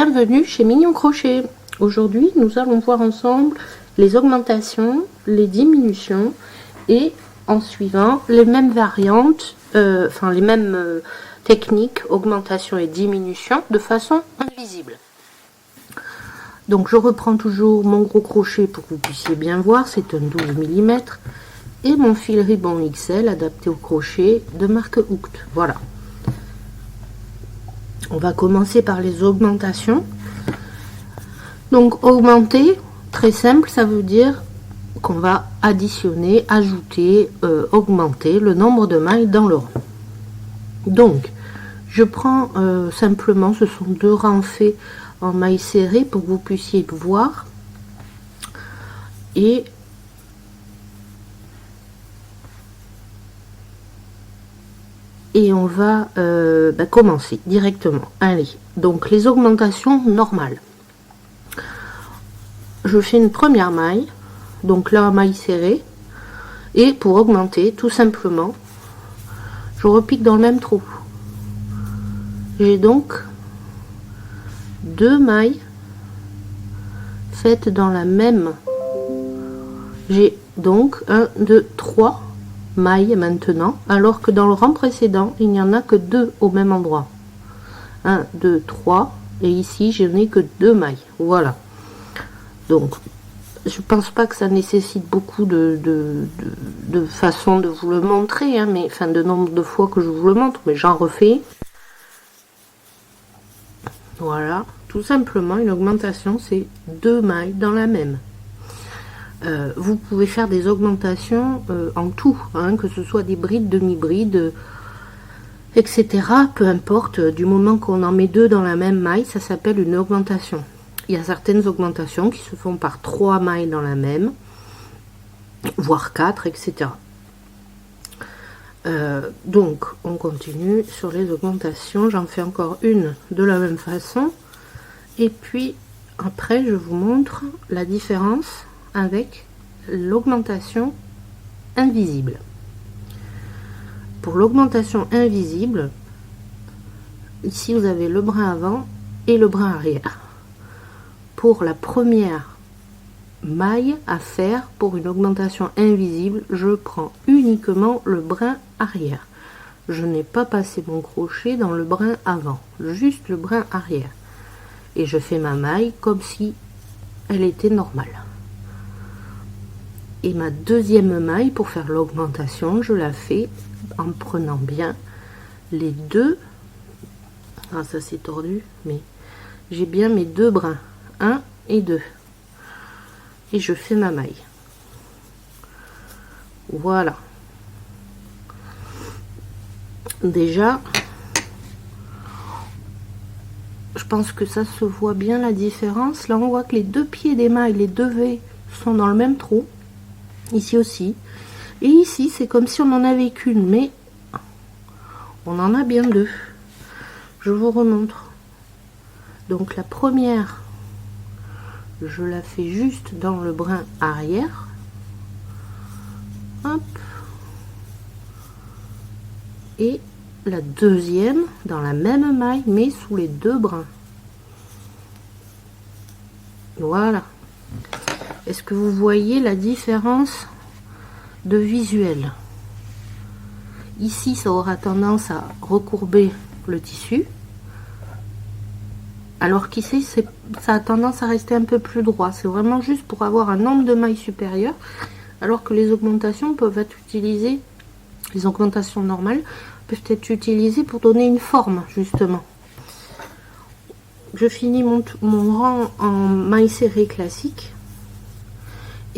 Bienvenue chez Mignon Crochet. Aujourd'hui, nous allons voir ensemble les augmentations, les diminutions et en suivant les mêmes variantes, les mêmes techniques, augmentation et diminution de façon invisible. Donc je reprends toujours mon gros crochet pour que vous puissiez bien voir, c'est un 12 mm et mon fil Ribbon XL adapté au crochet de marque Hooked. Voilà. On va commencer par les augmentations. Donc augmenter, très simple, ça veut dire qu'on va additionner, ajouter, augmenter le nombre de mailles dans le rang. Donc je prends simplement, ce sont deux rangs faits en mailles serrées pour que vous puissiez voir. Et on va commencer directement. Allez, donc les augmentations normales. Je fais une première maille, donc là maille serrée, et pour augmenter, tout simplement, je repique dans le même trou. J'ai donc deux mailles faites dans la même. J'ai donc 1, 2, 3 mailles maintenant, alors que dans le rang précédent il n'y en a que deux au même endroit. 1, 2, 3 et ici je n'ai que deux mailles. Voilà, donc je pense pas que ça nécessite beaucoup de façon de vous le montrer, hein, mais enfin de nombre de fois que je vous le montre, mais j'en refais. Voilà, tout simplement une augmentation, c'est deux mailles dans la même. Vous pouvez faire des augmentations en tout, hein, que ce soit des brides, demi-brides, etc. Peu importe, du moment qu'on en met deux dans la même maille, ça s'appelle une augmentation. Il y a certaines augmentations qui se font par trois mailles dans la même, voire quatre, etc. Donc, on continue sur les augmentations. J'en fais encore une de la même façon. Et puis, après, je vous montre la différence avec l'augmentation invisible. Pour l'augmentation invisible, ici vous avez le brin avant et le brin arrière. Pour la première maille à faire pour une augmentation invisible, je prends uniquement le brin arrière. Je n'ai pas passé mon crochet dans le brin avant, juste le brin arrière. Et je fais ma maille comme si elle était normale. Et ma deuxième maille pour faire l'augmentation, je la fais en prenant bien les deux. Ah, ça c'est tordu, mais j'ai bien mes deux brins, 1 et 2. Et je fais ma maille. Voilà. Déjà, je pense que ça se voit bien la différence. Là, on voit que les deux pieds des mailles, les deux V, sont dans le même trou. Ici aussi. Et ici, c'est comme si on en avait qu'une, mais on en a bien deux. Je vous remontre. Donc la première, je la fais juste dans le brin arrière. Hop. Et la deuxième dans la même maille, mais sous les deux brins. Voilà. Est-ce que vous voyez la différence de visuel? Ici, ça aura tendance à recourber le tissu, alors qu'ici, ça a tendance à rester un peu plus droit. C'est vraiment juste pour avoir un nombre de mailles supérieur, alors que les augmentations peuvent être utilisées, les augmentations normales peuvent être utilisées pour donner une forme, justement. Je finis mon rang en mailles serrées classique.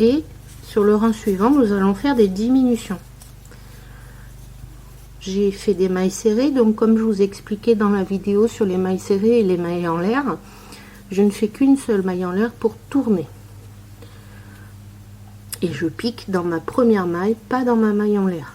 Et sur le rang suivant, nous allons faire des diminutions. J'ai fait des mailles serrées, donc comme je vous expliquais dans la vidéo sur les mailles serrées et les mailles en l'air, je ne fais qu'une seule maille en l'air pour tourner. Et je pique dans ma première maille, pas dans ma maille en l'air.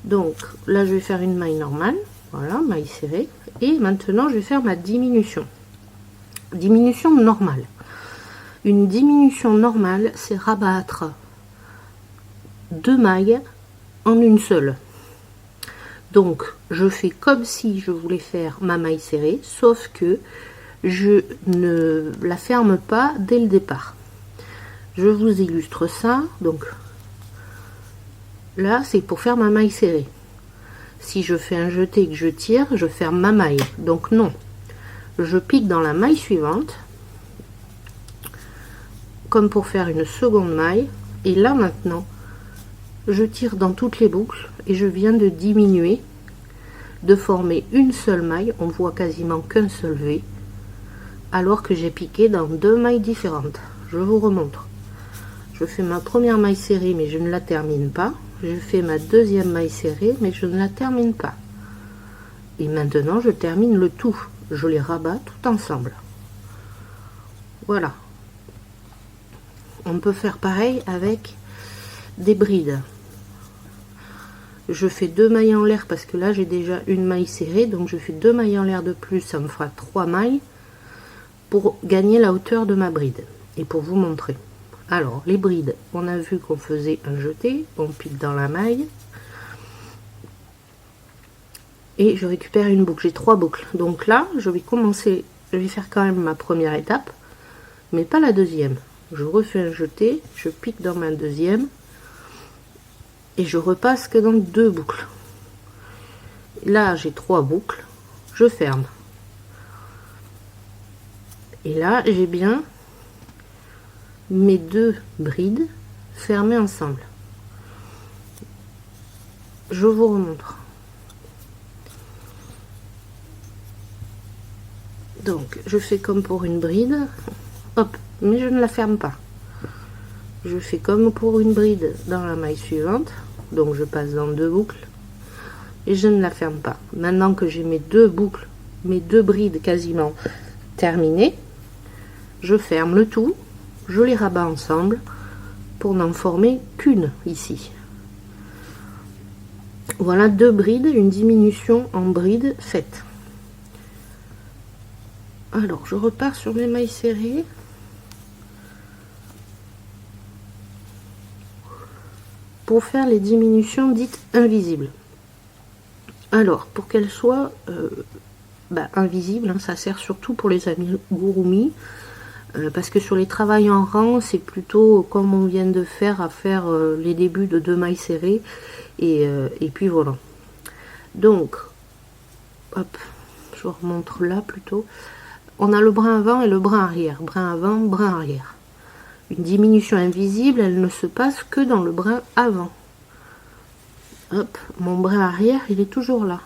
Donc là, je vais faire une maille normale, voilà, maille serrée. Et maintenant, je vais faire ma diminution. Diminution normale. Une diminution normale, c'est rabattre deux mailles en une seule. Donc je fais comme si je voulais faire ma maille serrée, sauf que je ne la ferme pas dès le départ. Je vous illustre ça. Donc là, c'est pour faire ma maille serrée. Si je fais un jeté et que je tire, je ferme ma maille. Donc non, je pique dans la maille suivante, comme pour faire une seconde maille. Et là maintenant, je tire dans toutes les boucles et je viens de diminuer, de former une seule maille. On voit quasiment qu'un seul V, alors que j'ai piqué dans deux mailles différentes. Je vous remontre. Je fais ma première maille serrée, mais je ne la termine pas. Je fais ma deuxième maille serrée, mais je ne la termine pas. Et maintenant, je termine le tout. Je les rabats tout ensemble. Voilà. On peut faire pareil avec des brides. Je fais 2 mailles en l'air parce que là, j'ai déjà une maille serrée. Donc, je fais 2 mailles en l'air de plus. Ça me fera 3 mailles pour gagner la hauteur de ma bride. Et pour vous montrer. Alors, les brides, on a vu qu'on faisait un jeté, on pique dans la maille et je récupère une boucle. J'ai 3 boucles. Donc là, je vais faire quand même ma première étape, mais pas la deuxième. Je refais un jeté, je pique dans ma deuxième et je repasse que dans 2 boucles. Là, j'ai 3 boucles, je ferme. Et là, j'ai bien mes 2 brides fermées ensemble. Je vous remontre. Donc je fais comme pour une bride, hop, mais je ne la ferme pas. Je fais comme pour une bride dans la maille suivante, donc je passe dans 2 boucles et je ne la ferme pas. Maintenant que j'ai mes 2 boucles, mes 2 brides quasiment terminées, je ferme le tout. Je les rabats ensemble pour n'en former qu'une ici. Voilà 2 brides, une diminution en bride faite. Alors, je repars sur mes mailles serrées. Pour faire les diminutions dites invisibles. Alors, pour qu'elles soient invisibles, hein, ça sert surtout pour les amigurumi. Parce que sur les travails en rang, c'est plutôt comme on vient de faire, à faire les débuts de 2 mailles serrées et puis voilà. Donc hop, je vous remontre là plutôt. On a le brin avant et le brin arrière, brin avant, brin arrière. Une diminution invisible, elle ne se passe que dans le brin avant. Hop, mon brin arrière, il est toujours là.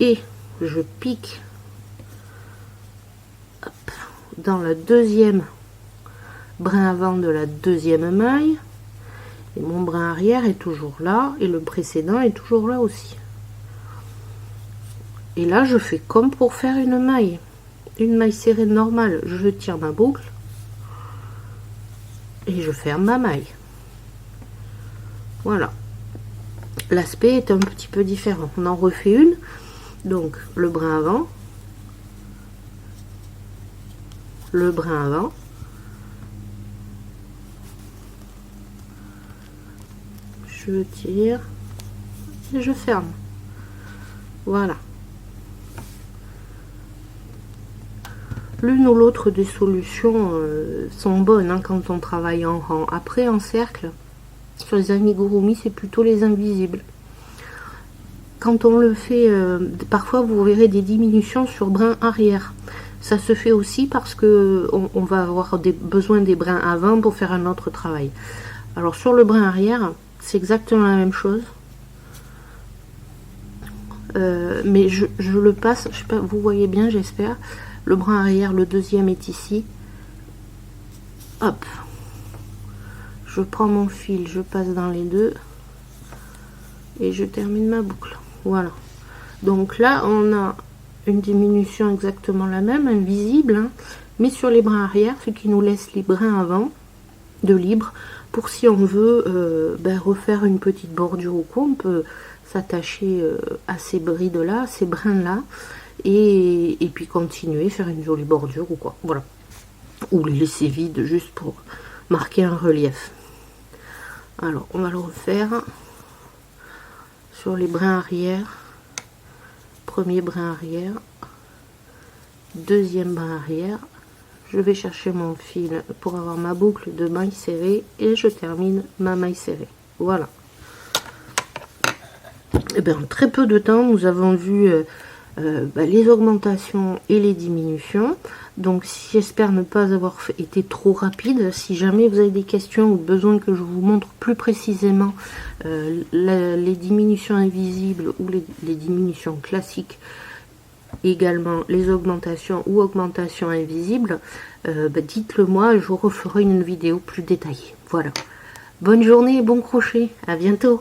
Et je pique dans la deuxième brin avant de la deuxième maille et mon brin arrière est toujours là et le précédent est toujours là aussi. Et là je fais comme pour faire une maille serrée normale. Je tire ma boucle et je ferme ma maille. Voilà, l'aspect est un petit peu différent. On en refait une. Donc le brin avant, le brin avant, je tire et je ferme. Voilà. L'une ou l'autre des solutions sont bonnes hein, quand on travaille en rang. Après en cercle, sur les amigurumi, c'est plutôt les invisibles. Quand on le fait, parfois vous verrez des diminutions sur brin arrière. Ça se fait aussi parce que on va avoir besoin des brins avant pour faire un autre travail. Alors sur le brin arrière, c'est exactement la même chose. Mais je le passe, je sais pas, vous voyez bien, j'espère. Le brin arrière, le deuxième est ici. Hop. Je prends mon fil, je passe dans les deux. Et je termine ma boucle. Voilà. Donc là, on a une diminution exactement la même, invisible, hein, mais sur les brins arrière, ce qui nous laisse les brins avant de libre pour si on veut refaire une petite bordure ou quoi, on peut s'attacher à ces brides là, ces brins là, et puis continuer, faire une jolie bordure ou quoi, voilà, ou les laisser vides juste pour marquer un relief. Alors on va le refaire sur les brins arrière. Premier brin arrière, deuxième brin arrière, je vais chercher mon fil pour avoir ma boucle de maille serrée et je termine ma maille serrée. Voilà. Et bien, en très peu de temps, nous avons vu les augmentations et les diminutions. Donc, j'espère ne pas avoir été trop rapide. Si jamais vous avez des questions ou besoin que je vous montre plus précisément les diminutions invisibles ou les diminutions classiques, également les augmentations ou augmentations invisibles, dites-le moi, je vous referai une vidéo plus détaillée. Voilà. Bonne journée et bon crochet. À bientôt.